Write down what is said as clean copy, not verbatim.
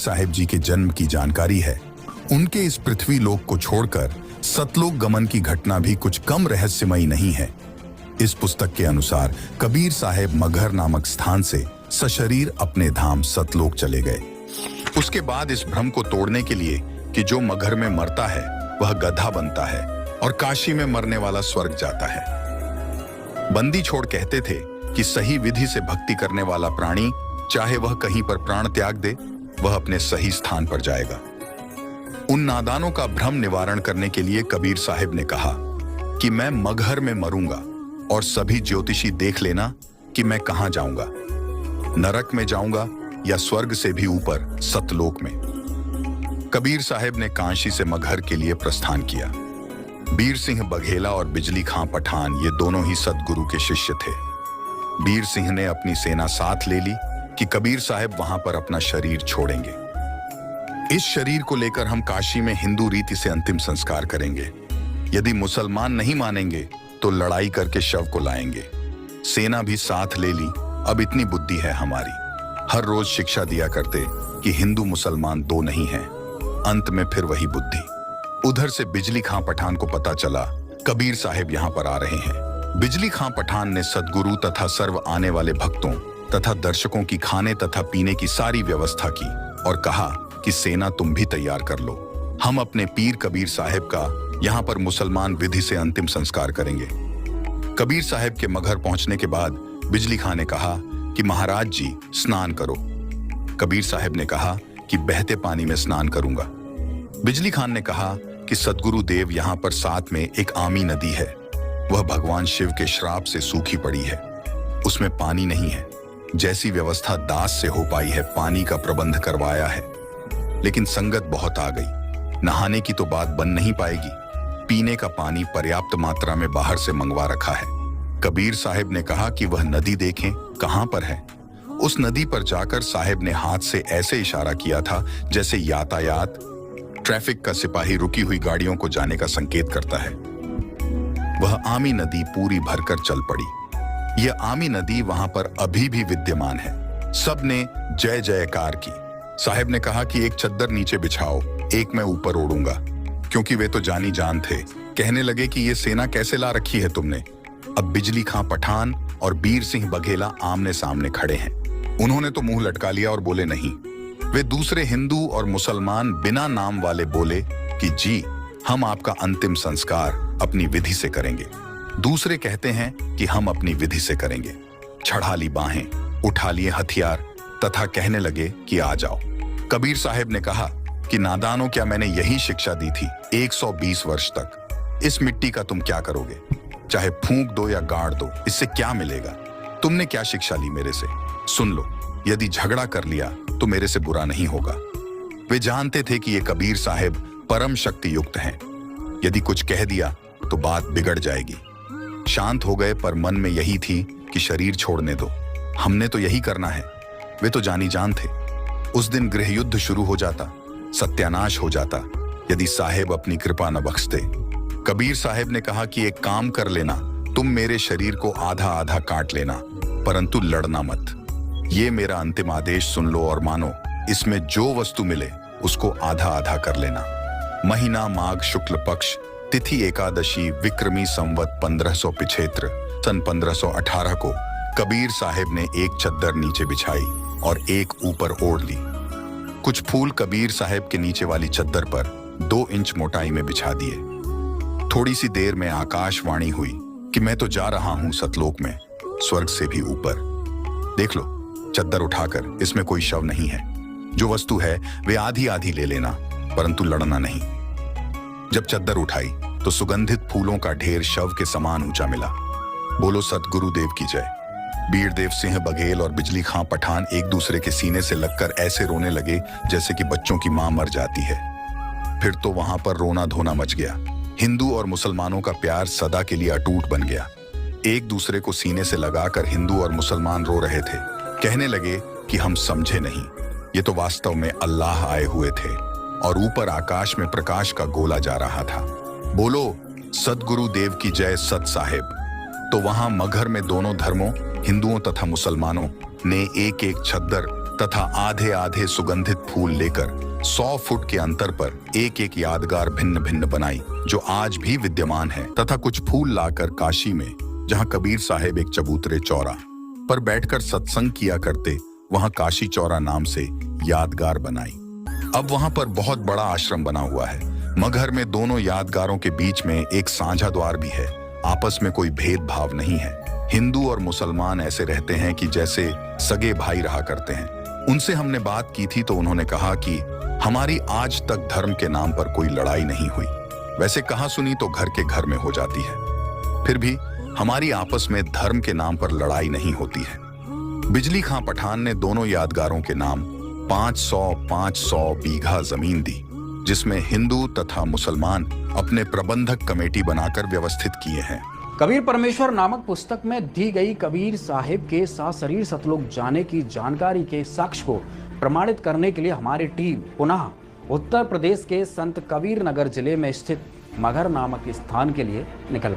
साहेब जी के जन्म की जानकारी है, उनके इस पृथ्वी लोक को छोड़कर सतलोक गमन की घटना भी कुछ कम रहस्यमयी नहीं है। इस पुस्तक के अनुसार कबीर साहेब मगहर नामक स्थान से सशरीर अपने धाम सतलोक चले गए। उसके बाद इस भ्रम को तोड़ने के लिए कि जो मगहर में मरता है वह गधा बनता है और काशी में मरने वाला स्वर्ग जाता है। बंदी छोड़ कहते थे कि सही विधि से भक्ति करने वाला प्राणी चाहे वह कहीं पर प्राण त्याग दे, वह अपने सही स्थान पर जाएगा। उन नादानों का भ्रम निवारण करने के लिए कबीर साहिब ने कहा कि मैं मगहर में मरूंगा और सभी ज्योतिषी देख लेना कि मैं कहां जाऊंगा, नरक में जाऊंगा या स्वर्ग से भी ऊपर सतलोक में। कबीर साहिब ने काशी से मगहर के लिए प्रस्थान किया। बीर सिंह बघेला और बिजली खां पठान ये दोनों ही सतगुरु के शिष्य थे। बीर सिंह ने अपनी सेना साथ ले ली कि कबीर साहिब वहां पर अपना शरीर छोड़ेंगे। इस शरीर को लेकर हम काशी में हिंदू रीति से अंतिम संस्कार करेंगे। यदि मुसलमान नहीं मानेंगे तो लड़ाई करके शव को लाएंगे। सेना भी साथ ले ली। अब इतनी बुद्धि है हमारी। हर रोज शिक्षा दिया करते कि हिंदू मुसलमान दो नहीं हैं। अंत में फिर वही बुद्धि। उधर से बिजली खां पठान को पता चला कबीर साहिब यहाँ पर आ रहे हैं। बिजली खां पठान ने सदगुरु तथा सर्व आने वाले भक्तों तथा दर्शकों की खाने तथा पीने की सारी व्यवस्था की और कहा कि सेना तुम भी तैयार कर लो, हम अपने पीर कबीर साहिब का यहाँ पर मुसलमान विधि से अंतिम संस्कार करेंगे। कबीर साहिब के मगहर पहुंचने के बाद बिजली खां ने कहा कि महाराज जी स्नान करो। कबीर साहिब ने कहा कि बहते पानी में स्नान करूंगा। बिजली खान ने कहा कि सदगुरु देव यहाँ पर साथ में एक आमी नदी है, वह भगवान शिव के श्राप से सूखी पड़ी है, उसमें पानी नहीं है। जैसी व्यवस्था दास से हो पाई है पानी का प्रबंध करवाया है, लेकिन संगत बहुत आ गई। नहाने की तो बात बन नहीं पाएगी। पीने का पानी पर्याप्त मात्रा में बाहर से मंगवा रखा है। कबीर साहिब ने कहा कि वह नदी देखें कहां पर है। उस नदी पर जाकर साहिब ने हाथ से ऐसे इशारा किया था जैसे यातायात ट्रैफिक का सिपाही रुकी हुई गाड़ियों को जाने का संकेत करता है। वह आमी नदी पूरी भरकर चल पड़ी। यह आमी नदी वहां पर अभी भी विद्यमान है। सबने जय जयकार की। साहिब ने कहा कि एक चद्दर नीचे बिछाओ, एक मैं ऊपर ओढ़ूंगा, क्योंकि वे तो जानी जान थे। कहने लगे कि ये सेना कैसे ला रखी है तुमने। अब बिजली खां पठान और बीर सिंह बघेला आमने सामने खड़े हैं। उन्होंने तो मुंह लटका लिया और बोले नहीं। वे दूसरे हिंदू और मुसलमान बिना नाम वाले बोले कि जी हम आपका अंतिम संस्कार अपनी विधि से करेंगे। दूसरे कहते हैं कि हम अपनी विधि से करेंगे। चढ़ा ली बाहें, उठा लिए हथियार तथा कहने लगे कि आ जाओ। कबीर साहिब ने कहा कि नादानों, क्या मैंने यही शिक्षा दी थी 120 वर्ष तक। इस मिट्टी का तुम क्या करोगे? चाहे फूंक दो या गाड़ दो, इससे क्या मिलेगा? तुमने क्या शिक्षा ली मेरे से? सुन लो, यदि झगड़ा कर लिया तो मेरे से बुरा नहीं होगा। वे जानते थे कि ये कबीर साहिब परम शक्ति युक्त हैं। यदि कुछ कह दिया तो बात बिगड़ जाएगी। शांत हो गए, पर मन में यही थी कि शरीर छोड़ने दो, हमने तो यही करना है। वे तो जानी जान थे। उस दिन गृह युद्ध शुरू हो जाता, सत्यानाश हो जाता, यदि साहेब अपनी कृपा न बख्शते। कबीर साहिब ने कहा कि एक काम कर लेना, तुम मेरे शरीर को आधा आधा काट लेना, परंतु लड़ना मत। ये मेरा अंतिम आदेश सुन लो और मानो। इसमें जो वस्तु मिले उसको आधा आधा कर लेना। महीना माघ शुक्ल पक्ष, तिथि एकादशी, विक्रमी संवत 1575 सन 1518 को कबीर साहिब ने एक चद्दर नीचे बिछाई और एक ऊपर ओढ़ ली। कुछ फूल कबीर साहिब के नीचे वाली चद्दर पर 2 इंच मोटाई में बिछा दिए। थोड़ी सी देर में आकाशवाणी हुई कि मैं तो जा रहा हूं सतलोक में, स्वर्ग से भी ऊपर। देख लो चद्दर उठाकर, इसमें कोई शव नहीं है। जो वस्तु है वे आधी आधी ले लेना, परंतु लड़ना नहीं। जब चद्दर उठाई तो सुगंधित फूलों का ढेर शव के समान ऊंचा मिला। बोलो सतगुरु देव की जय। बीर देव सिंह बघेल और बिजली खां पठान एक दूसरे के सीने से लगकर ऐसे रोने लगे जैसे कि बच्चों की मां मर जाती है। फिर तो वहां पर रोना धोना मच गया। हिंदू और मुसलमानों का प्यार सदा के लिए अटूट बन गया। एक दूसरे को सीने से लगाकर हिंदू और मुसलमान रो रहे थे। कहने लगे कि हम समझे नहीं, ये तो वास्तव में अल्लाह आए हुए थे और ऊपर आकाश में प्रकाश का गोला जा रहा था। बोलो सदगुरु देव की जय सत साहेब। तो वहां मगहर में दोनों धर्मों, हिंदुओं तथा मुसलमानों ने एक एक चद्दर तथा आधे आधे सुगंधित फूल लेकर 100 फुट के अंतर पर एक एक यादगार भिन्न भिन्न बनाई, जो आज भी विद्यमान है, तथा कुछ फूल लाकर काशी में, जहां कबीर साहेब एक चबूतरे चौरा पर बैठकर सत्संग किया करते, वहां काशी चौरा नाम से यादगार बनाई। अब वहां पर बहुत बड़ा आश्रम बना हुआ है। मगहर में दोनों यादगारों के बीच में एक साझा द्वार भी है। आपस में कोई भेदभाव नहीं है। हिंदू और मुसलमान ऐसे रहते हैं कि जैसे सगे भाई रहा करते हैं। उनसे हमने बात की थी तो उन्होंने कहा कि हमारी आज तक धर्म के नाम पर कोई लड़ाई नहीं हुई। वैसे कहा सुनी तो घर के घर में हो जाती है, फिर भी हमारी आपस में धर्म के नाम पर लड़ाई नहीं होती है। बिजली खां पठान ने दोनों यादगारों के नाम 500 बीघा जमीन दी, जिसमें हिंदू तथा मुसलमान अपने प्रबंधक कमेटी बनाकर व्यवस्थित किए हैं। कबीर परमेश्वर नामक पुस्तक में दी गई कबीर साहिब के सशरीर सतलोक जाने की जानकारी के साक्ष्य को प्रमाणित करने के लिए हमारी टीम पुनः उत्तर प्रदेश के संत कबीर नगर जिले में स्थित मगहर नामक स्थान के लिए निकल